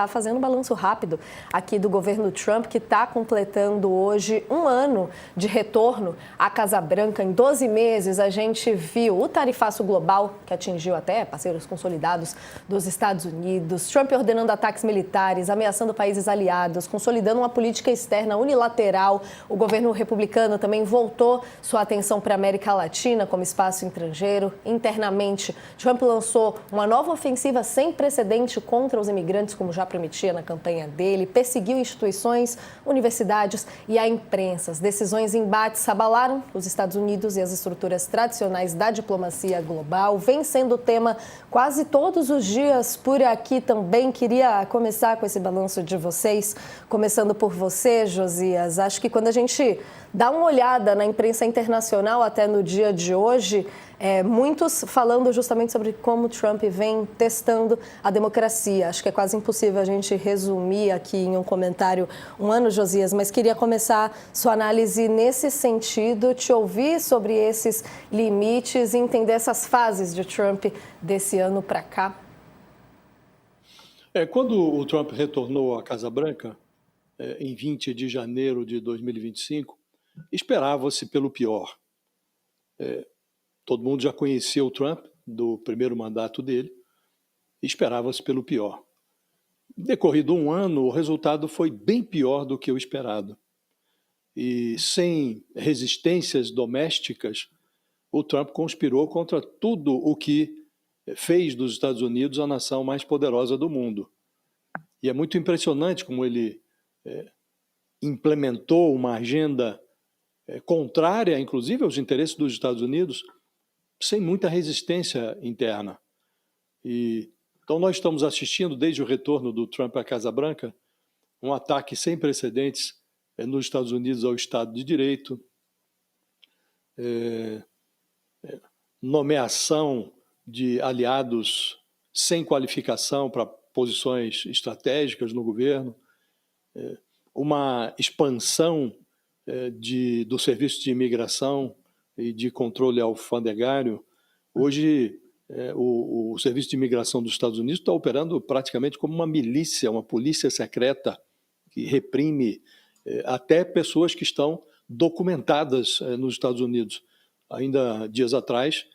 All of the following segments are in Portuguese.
Fazendo um balanço rápido aqui do governo Trump, que está completando hoje um ano de retorno à Casa Branca. Em 12 meses, a gente viu o tarifaço global, que atingiu até parceiros consolidados dos Estados Unidos, Trump ordenando ataques militares, ameaçando países aliados, consolidando uma política externa unilateral. O governo republicano também voltou sua atenção para a América Latina como espaço estrangeiro. Internamente, Trump lançou uma nova ofensiva sem precedente contra os imigrantes, como já prometia na campanha dele, perseguiu instituições, universidades e a imprensa. As decisões e embates abalaram os Estados Unidos e as estruturas tradicionais da diplomacia global. Vem sendo tema quase todos os dias por aqui também. Queria começar com esse balanço de vocês, começando por você, Josias. Acho que quando a gente dá uma olhada na imprensa internacional até no dia de hoje, muitos falando justamente sobre como Trump vem testando a democracia. Acho que é quase impossível a gente resumir aqui em um comentário um ano, Josias, mas queria começar sua análise nesse sentido, te ouvir sobre esses limites e entender essas fases de Trump desse ano para cá. Quando o Trump retornou à Casa Branca, em 20 de janeiro de 2025, esperava-se pelo pior. Todo mundo já conhecia o Trump do primeiro mandato dele, esperava-se pelo pior. Decorrido um ano, o resultado foi bem pior do que o esperado. E sem resistências domésticas, o Trump conspirou contra tudo o que fez dos Estados Unidos a nação mais poderosa do mundo. E é muito impressionante como ele implementou uma agenda contrária, inclusive, aos interesses dos Estados Unidos, sem muita resistência interna. Então nós estamos assistindo, desde o retorno do Trump à Casa Branca, um ataque sem precedentes nos Estados Unidos ao Estado de Direito, nomeação de aliados sem qualificação para posições estratégicas no governo, uma expansão do serviço de imigração e de controle alfandegário. Hoje, o Serviço de Imigração dos Estados Unidos está operando praticamente como uma milícia, uma polícia secreta que reprime até pessoas que estão documentadas nos Estados Unidos. Ainda dias atrás,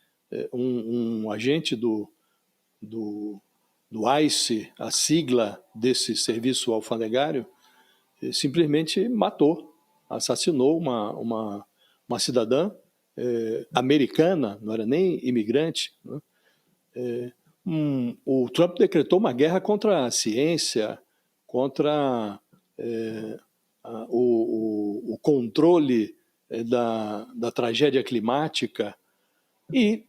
um agente do ICE, a sigla desse serviço alfandegário, simplesmente assassinou uma cidadã americana, não era nem imigrante, né? O Trump decretou uma guerra contra a ciência, contra o controle da tragédia climática e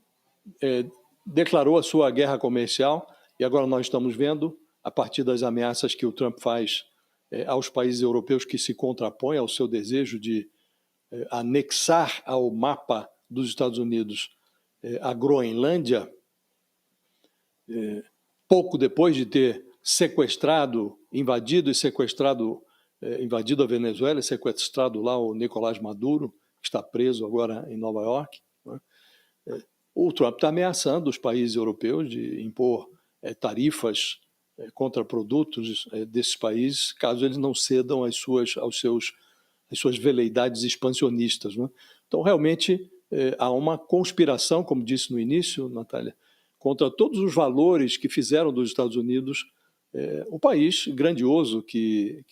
declarou a sua guerra comercial. E agora nós estamos vendo, a partir das ameaças que o Trump faz aos países europeus que se contrapõem ao seu desejo de anexar ao mapa dos Estados Unidos a Groenlândia, pouco depois de ter invadido a Venezuela e sequestrado lá o Nicolás Maduro, que está preso agora em Nova York, né? O Trump está ameaçando os países europeus de impor tarifas contra produtos desses países, caso eles não cedam às suas veleidades expansionistas, né? Então, realmente, há uma conspiração, como disse no início, Natália, contra todos os valores que fizeram dos Estados Unidos o país grandioso que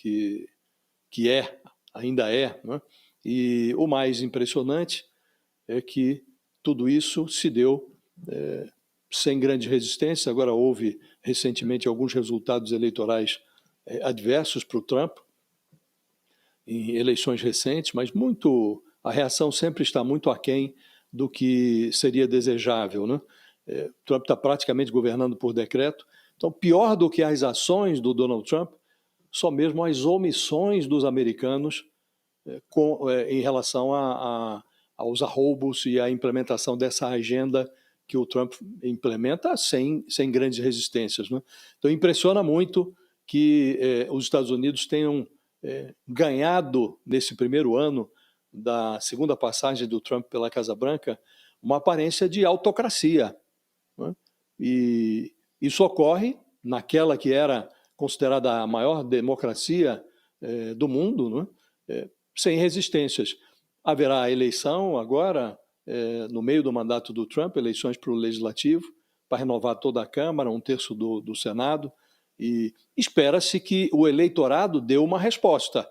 ainda é, né? E o mais impressionante é que tudo isso se deu sem grande resistência. Agora houve recentemente alguns resultados eleitorais adversos para o Trump em eleições recentes, mas a reação sempre está muito aquém do que seria desejável, né? Trump está praticamente governando por decreto. Então, pior do que as ações do Donald Trump, só mesmo as omissões dos americanos em relação aos arroubos e à implementação dessa agenda que o Trump implementa sem grandes resistências, né? Então, impressiona muito que os Estados Unidos tenham ganhado, nesse primeiro ano da segunda passagem do Trump pela Casa Branca, uma aparência de autocracia, né? E isso ocorre naquela que era considerada a maior democracia do mundo, né? Sem resistências. Haverá eleição agora, no meio do mandato do Trump, eleições para o Legislativo, para renovar toda a Câmara, 1/3 do Senado, e espera-se que o eleitorado dê uma resposta.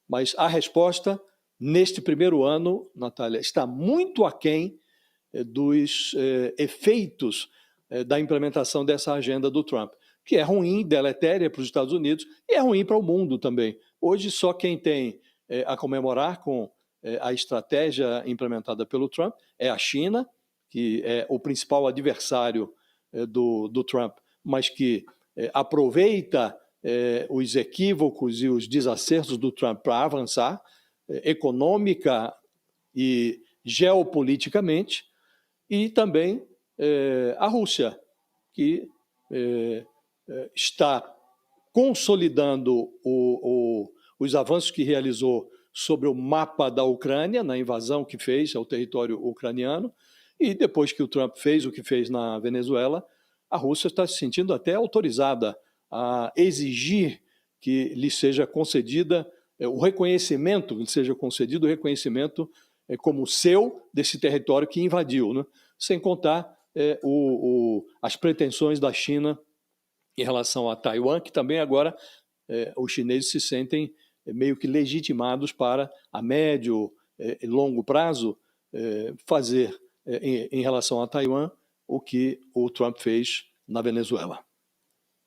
Mas a resposta, neste primeiro ano, Natália, está muito aquém dos efeitos da implementação dessa agenda do Trump, que é ruim, deletéria para os Estados Unidos e é ruim para o mundo também. Hoje, só quem tem a comemorar com a estratégia implementada pelo Trump é a China, que é o principal adversário do Trump, mas que aproveita os equívocos e os desacertos do Trump para avançar econômica e geopoliticamente, e também a Rússia, que está consolidando os avanços que realizou sobre o mapa da Ucrânia, na invasão que fez ao território ucraniano, e depois que o Trump fez o que fez na Venezuela, a Rússia está se sentindo até autorizada a exigir que lhe seja concedida o reconhecimento, como seu desse território que invadiu, né? Sem contar as pretensões da China em relação a Taiwan, que também agora os chineses se sentem meio que legitimados para, a médio e longo prazo, fazer em relação a Taiwan o que o Trump fez na Venezuela.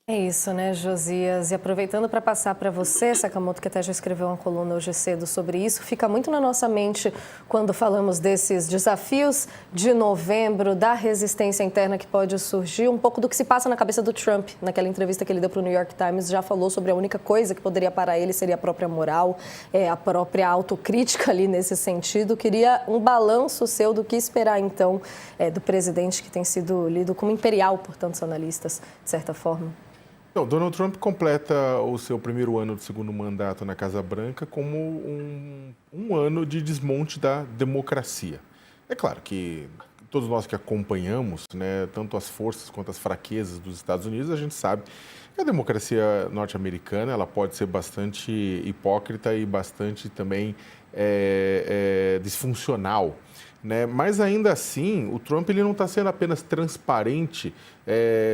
É isso, né, Josias? E aproveitando para passar para você, Sakamoto, que até já escreveu uma coluna hoje cedo sobre isso, fica muito na nossa mente quando falamos desses desafios de novembro, da resistência interna que pode surgir, um pouco do que se passa na cabeça do Trump. Naquela entrevista que ele deu para o New York Times, já falou sobre a única coisa que poderia parar ele seria a própria moral, a própria autocrítica ali nesse sentido. Queria um balanço seu do que esperar, então, do presidente que tem sido lido como imperial por tantos analistas, de certa forma. Então, Donald Trump completa o seu primeiro ano do segundo mandato na Casa Branca como um ano de desmonte da democracia. É claro que todos nós que acompanhamos, né, tanto as forças quanto as fraquezas dos Estados Unidos, a gente sabe que a democracia norte-americana ela pode ser bastante hipócrita e bastante também disfuncional. Né? Mas ainda assim, o Trump ele não está sendo apenas transparente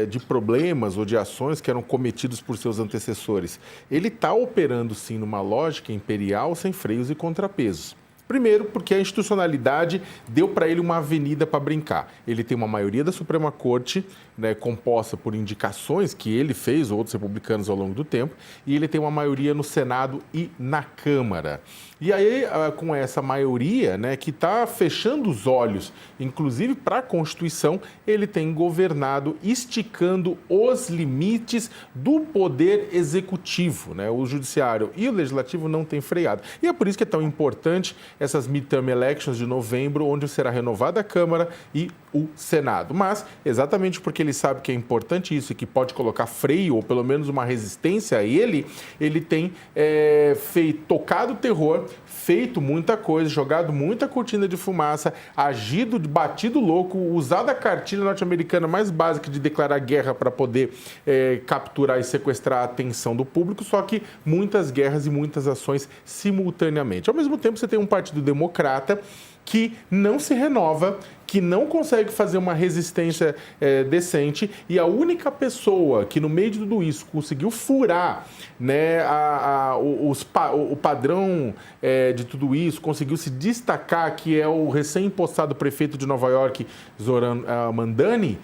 de problemas ou de ações que eram cometidos por seus antecessores. Ele está operando sim numa lógica imperial sem freios e contrapesos. Primeiro, porque a institucionalidade deu para ele uma avenida para brincar. Ele tem uma maioria da Suprema Corte, né, composta por indicações que ele fez, outros republicanos ao longo do tempo, e ele tem uma maioria no Senado e na Câmara. E aí, com essa maioria, né, que está fechando os olhos, inclusive para a Constituição, ele tem governado esticando os limites do poder executivo, né? O judiciário e o legislativo não têm freado. E é por isso que é tão importante essas midterm elections de novembro, onde será renovada a Câmara e o Senado. Mas, exatamente porque ele sabe que é importante isso e que pode colocar freio, ou pelo menos uma resistência a ele tem tocado terror, feito muita coisa, jogado muita cortina de fumaça, agido, batido louco, usado a cartilha norte-americana mais básica de declarar guerra para poder capturar e sequestrar a atenção do público, só que muitas guerras e muitas ações simultaneamente. Ao mesmo tempo, você tem um partido democrata que não se renova, que não consegue fazer uma resistência decente, e a única pessoa que no meio de tudo isso conseguiu furar, né, o padrão de tudo isso, conseguiu se destacar, que é o recém-impostado prefeito de Nova York, Zoran Mamdani,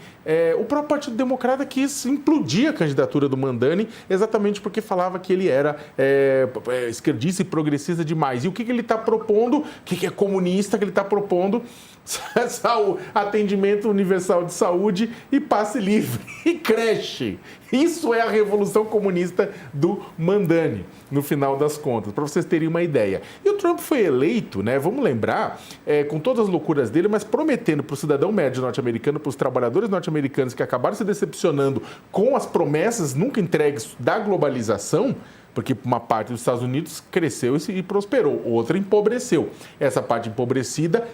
o próprio Partido Democrata quis implodir a candidatura do Mamdani, exatamente porque falava que ele era esquerdista e progressista demais. E o que ele está propondo? O que é comunista que ele está propondo? Atendimento universal de saúde e passe livre e creche. Isso é a revolução comunista do Mamdani, no final das contas, para vocês terem uma ideia. E o Trump foi eleito, né, vamos lembrar, com todas as loucuras dele, mas prometendo para o cidadão médio norte-americano, para os trabalhadores norte-americanos que acabaram se decepcionando com as promessas nunca entregues da globalização, porque uma parte dos Estados Unidos cresceu e prosperou, outra empobreceu. Essa parte empobrecida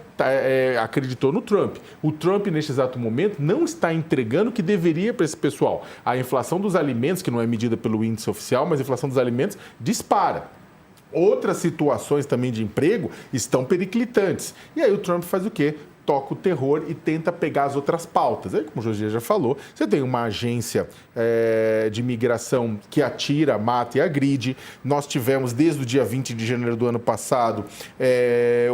acreditou no Trump. O Trump, neste exato momento, não está entregando o que deveria para esse pessoal. A inflação dos alimentos, que não é medida pelo índice oficial, mas a inflação dos alimentos dispara. Outras situações também de emprego estão periclitantes. E aí o Trump faz o quê? Toca o terror e tenta pegar as outras pautas. Aí, como o Josias já falou, você tem uma agência de imigração que atira, mata e agride. Nós tivemos, desde o dia 20 de janeiro do ano passado,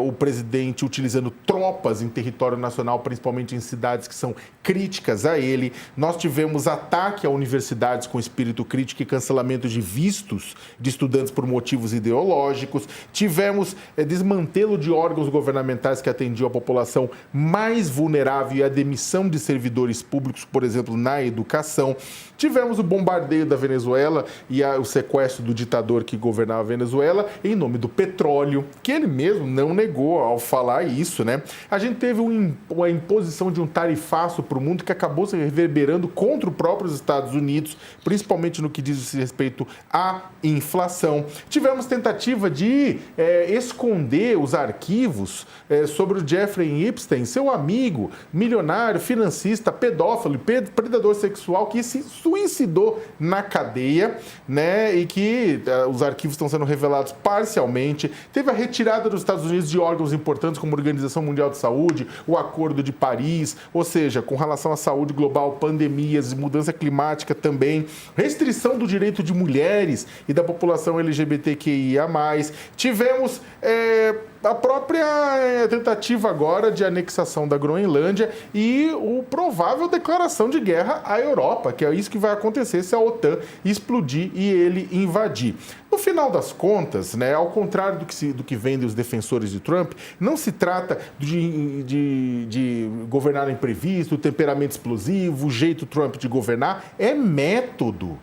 o presidente utilizando tropas em território nacional, principalmente em cidades que são críticas a ele. Nós tivemos ataque a universidades com espírito crítico e cancelamento de vistos de estudantes por motivos ideológicos. Tivemos desmantelo de órgãos governamentais que atendiam a população mais vulnerável e a demissão de servidores públicos, por exemplo, na educação. Tivemos o bombardeio da Venezuela e o sequestro do ditador que governava a Venezuela em nome do petróleo, que ele mesmo não negou ao falar isso, né? A gente teve a imposição de um tarifaço para o mundo que acabou se reverberando contra os próprios Estados Unidos, principalmente no que diz respeito à inflação. Tivemos tentativa de esconder os arquivos sobre o Jeffrey Epstein, seu amigo, milionário, financista, pedófilo, predador sexual, que se suicidou na cadeia, né? E que os arquivos estão sendo revelados parcialmente. Teve a retirada dos Estados Unidos de órgãos importantes como a Organização Mundial de Saúde, o Acordo de Paris, ou seja, com relação à saúde global, pandemias, mudança climática também, restrição do direito de mulheres e da população LGBTQIA+. Tivemos a própria tentativa agora de anexação da Groenlândia e o provável declaração de guerra à Europa, que é isso que vai acontecer se a OTAN explodir e ele invadir. No final das contas, né, ao contrário do que vendem os defensores de Trump, não se trata de governar imprevisto, temperamento explosivo, o jeito Trump de governar, é método.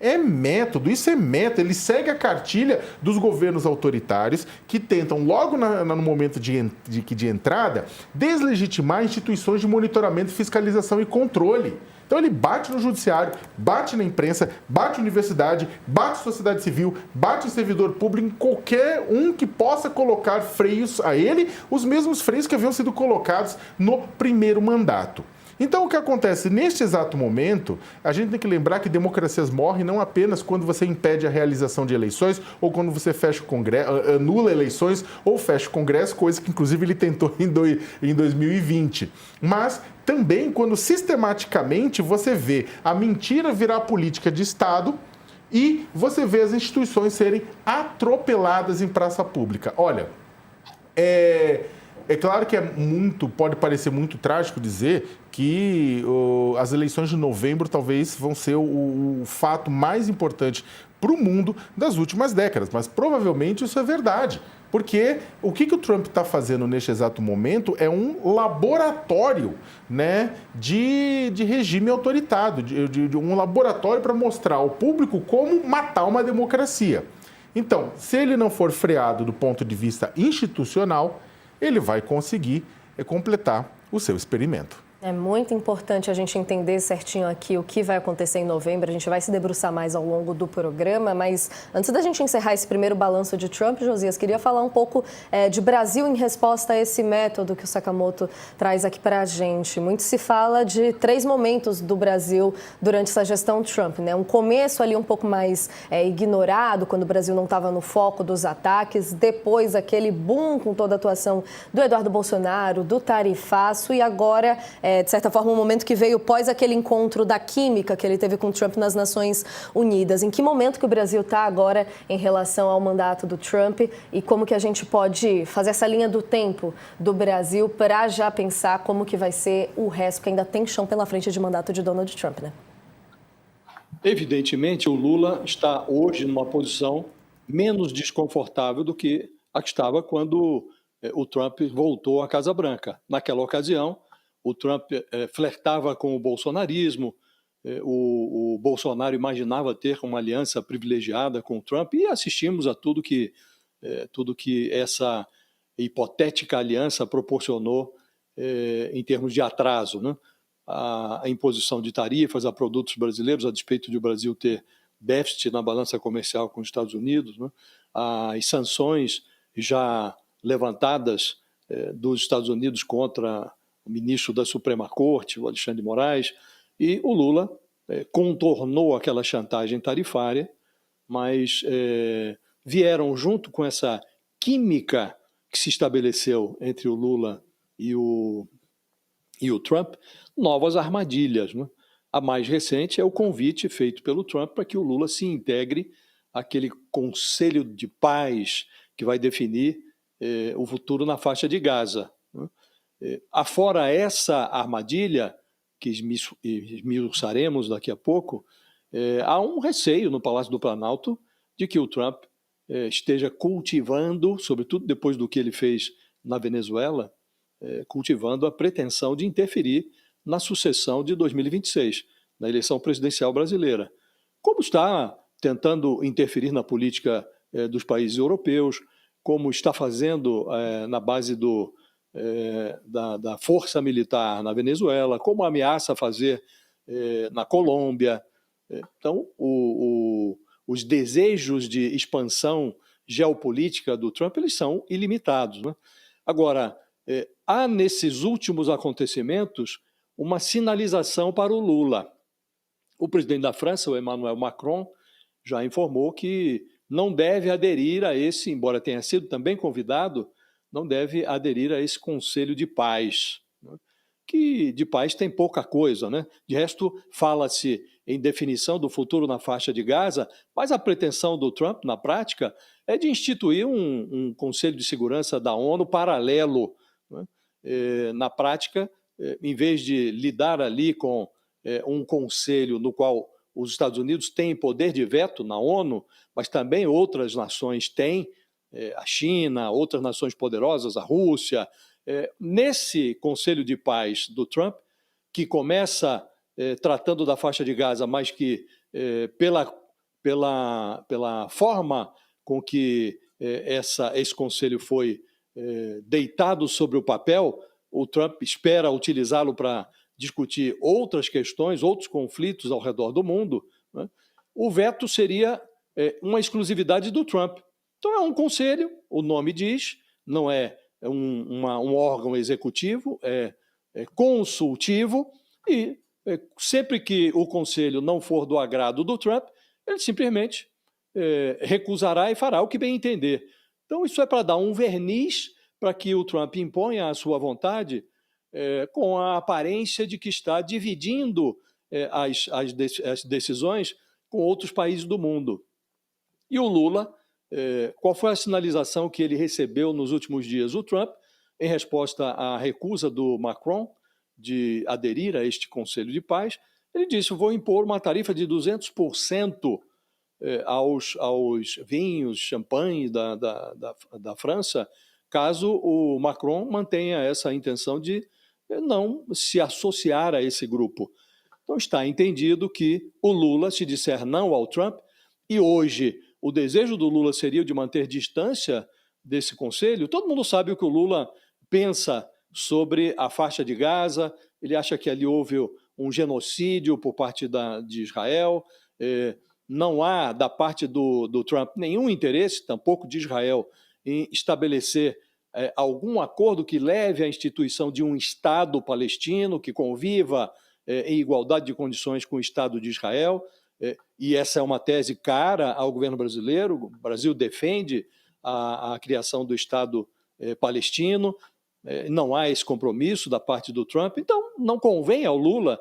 É método, isso é método. Ele segue a cartilha dos governos autoritários que tentam, logo no momento de entrada, deslegitimar instituições de monitoramento, fiscalização e controle. Então ele bate no judiciário, bate na imprensa, bate na universidade, bate na sociedade civil, bate no servidor público, em qualquer um que possa colocar freios a ele, os mesmos freios que haviam sido colocados no primeiro mandato. Então, o que acontece neste exato momento, a gente tem que lembrar que democracias morrem não apenas quando você impede a realização de eleições ou quando você fecha o Congresso, anula eleições ou fecha o Congresso, coisa que inclusive ele tentou em 2020, mas também quando sistematicamente você vê a mentira virar política de Estado e você vê as instituições serem atropeladas em praça pública. Olha, é claro que pode parecer muito trágico dizer que as eleições de novembro talvez vão ser o fato mais importante para o mundo das últimas décadas, mas provavelmente isso é verdade. Porque o que o Trump está fazendo neste exato momento é um laboratório, né, de regime autoritário, de um laboratório para mostrar ao público como matar uma democracia. Então, se ele não for freado do ponto de vista institucional, ele vai conseguir completar o seu experimento. É muito importante a gente entender certinho aqui o que vai acontecer em novembro. A gente vai se debruçar mais ao longo do programa, mas antes da gente encerrar esse primeiro balanço de Trump, Josias, queria falar um pouco de Brasil em resposta a esse método que o Sakamoto traz aqui para a gente. Muito se fala de 3 momentos do Brasil durante essa gestão Trump, né? Um começo ali um pouco mais ignorado, quando o Brasil não estava no foco dos ataques, depois aquele boom com toda a atuação do Eduardo Bolsonaro, do tarifaço e agora de certa forma, um momento que veio pós aquele encontro da química que ele teve com o Trump nas Nações Unidas. Em que momento que o Brasil está agora em relação ao mandato do Trump e como que a gente pode fazer essa linha do tempo do Brasil para já pensar como que vai ser o resto, que ainda tem chão pela frente de mandato de Donald Trump, né? Evidentemente, o Lula está hoje numa posição menos desconfortável do que a que estava quando o Trump voltou à Casa Branca. Naquela ocasião, o Trump flertava com o bolsonarismo, o Bolsonaro imaginava ter uma aliança privilegiada com o Trump e assistimos a tudo que essa hipotética aliança proporcionou em termos de atraso, né? A imposição de tarifas a produtos brasileiros, a despeito de o Brasil ter déficit na balança comercial com os Estados Unidos, né? As sanções já levantadas dos Estados Unidos contra o ministro da Suprema Corte, o Alexandre de Moraes, e o Lula contornou aquela chantagem tarifária, mas vieram junto com essa química que se estabeleceu entre o Lula e o Trump, novas armadilhas, né? A mais recente é o convite feito pelo Trump para que o Lula se integre àquele conselho de paz que vai definir o futuro na faixa de Gaza, né? Afora essa armadilha, que esmiuçaremos daqui a pouco, há um receio no Palácio do Planalto de que o Trump esteja cultivando, sobretudo depois do que ele fez na Venezuela, cultivando a pretensão de interferir na sucessão de 2026, na eleição presidencial brasileira. Como está tentando interferir na política dos países europeus, como está fazendo na base da força militar na Venezuela, como ameaça fazer na Colômbia. Então, os desejos de expansão geopolítica do Trump, eles são ilimitados, né? Agora, há nesses últimos acontecimentos uma sinalização para o Lula. O presidente da França, o Emmanuel Macron, já informou que não deve aderir a esse, embora tenha sido também convidado, não deve aderir a esse Conselho de Paz, né? Que de paz tem pouca coisa, né? De resto, fala-se em definição do futuro na faixa de Gaza, mas a pretensão do Trump, na prática, é de instituir um Conselho de Segurança da ONU paralelo, né? Na prática, em vez de lidar ali com um conselho no qual os Estados Unidos têm poder de veto na ONU, mas também outras nações têm, a China, outras nações poderosas, a Rússia. Nesse Conselho de Paz do Trump, que começa tratando da faixa de Gaza, mas que pela forma com que esse conselho foi deitado sobre o papel, o Trump espera utilizá-lo para discutir outras questões, outros conflitos ao redor do mundo, né? O veto seria uma exclusividade do Trump. Então é um conselho, o nome diz, não é um órgão executivo, é consultivo, e sempre que o conselho não for do agrado do Trump, ele simplesmente recusará e fará o que bem entender. Então isso é para dar um verniz para que o Trump imponha a sua vontade com a aparência de que está dividindo as decisões com outros países do mundo. E o Lula, qual foi a sinalização que ele recebeu nos últimos dias? O Trump, em resposta à recusa do Macron de aderir a este Conselho de Paz, ele disse: vou impor uma tarifa de 200% aos vinhos, champanhe da França, caso o Macron mantenha essa intenção de não se associar a esse grupo. Então está entendido que o Lula, se disser não ao Trump, e hoje o desejo do Lula seria o de manter distância desse conselho, todo mundo sabe o que o Lula pensa sobre a faixa de Gaza, ele acha que ali houve um genocídio por parte de Israel, não há da parte do Trump nenhum interesse, tampouco de Israel, em estabelecer algum acordo que leve à instituição de um Estado palestino que conviva em igualdade de condições com o Estado de Israel, e essa é uma tese cara ao governo brasileiro. O Brasil defende a criação do Estado palestino, não há esse compromisso da parte do Trump, então não convém ao Lula,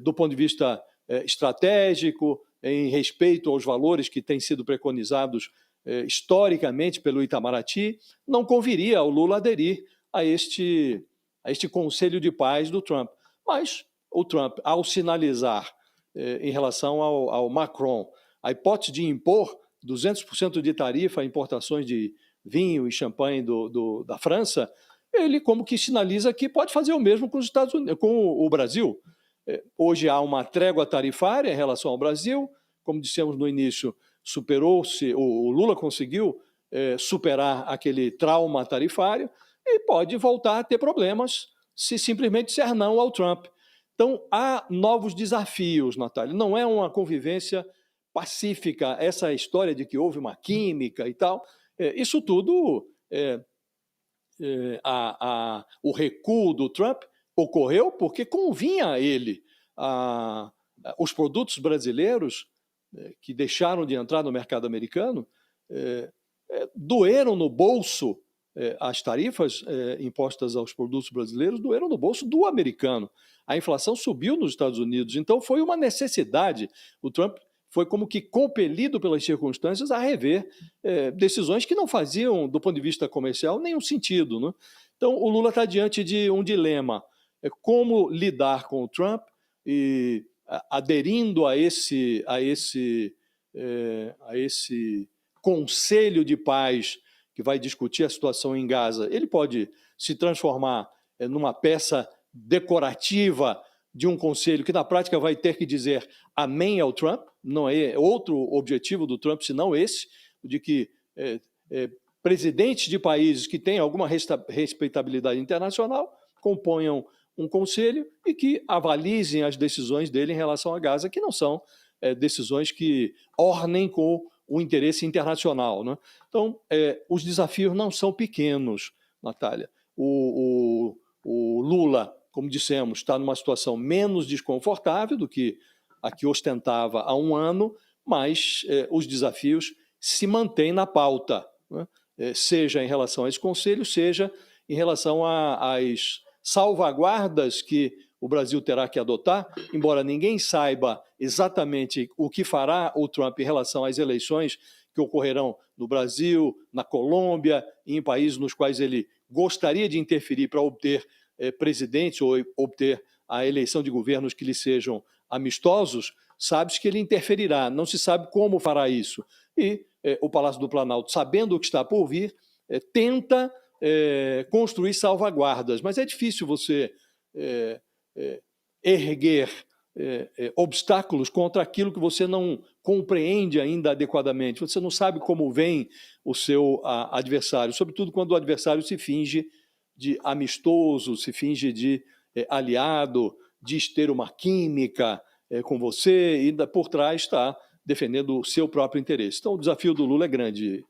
do ponto de vista estratégico, em respeito aos valores que têm sido preconizados historicamente pelo Itamaraty, não conviria ao Lula aderir a este Conselho de Paz do Trump. Mas o Trump, ao sinalizar em relação ao Macron a hipótese de impor 200% de tarifa a importações de vinho e champanhe da França, ele como que sinaliza que pode fazer o mesmo com os Estados Unidos, com o Brasil. Hoje há uma trégua tarifária em relação ao Brasil, como dissemos no início, superou-se, o Lula conseguiu superar aquele trauma tarifário e pode voltar a ter problemas se simplesmente disser não ao Trump. Então, há novos desafios, Natália. Não é uma convivência pacífica, essa história de que houve uma química e tal, isso tudo, o recuo do Trump ocorreu porque convinha a ele. Os produtos brasileiros que deixaram de entrar no mercado americano doeram no bolso, as tarifas impostas aos produtos brasileiros doeram no bolso do americano. A inflação subiu nos Estados Unidos, então foi uma necessidade. O Trump foi como que compelido pelas circunstâncias a rever decisões que não faziam, do ponto de vista comercial, nenhum sentido, né? Então, o Lula está diante de um dilema. Como lidar com o Trump e aderindo a esse conselho de paz que vai discutir a situação em Gaza. Ele pode se transformar numa peça decorativa de um conselho que, na prática, vai ter que dizer amém ao Trump. Não é outro objetivo do Trump, senão esse, de que presidentes de países que têm alguma respeitabilidade internacional componham um conselho e que avalizem as decisões dele em relação a Gaza, que não são decisões que ornem com o interesse internacional, né? Então, os desafios não são pequenos, Natália. O Lula, como dissemos, está numa situação menos desconfortável do que a que ostentava há um ano, mas os desafios se mantêm na pauta, né? Seja em relação a esse conselho, seja em relação às salvaguardas que o Brasil terá que adotar, embora ninguém saiba exatamente o que fará o Trump em relação às eleições que ocorrerão no Brasil, na Colômbia e em países nos quais ele gostaria de interferir para obter presidentes ou obter a eleição de governos que lhe sejam amistosos, sabe-se que ele interferirá, não se sabe como fará isso. E o Palácio do Planalto, sabendo o que está por vir, tenta construir salvaguardas, mas é difícil você erguer obstáculos contra aquilo que você não compreende ainda adequadamente. Você não sabe como vem o seu adversário, sobretudo quando o adversário se finge de amistoso, se finge de aliado, diz ter uma química com você e por trás está defendendo o seu próprio interesse. Então, o desafio do Lula é grande,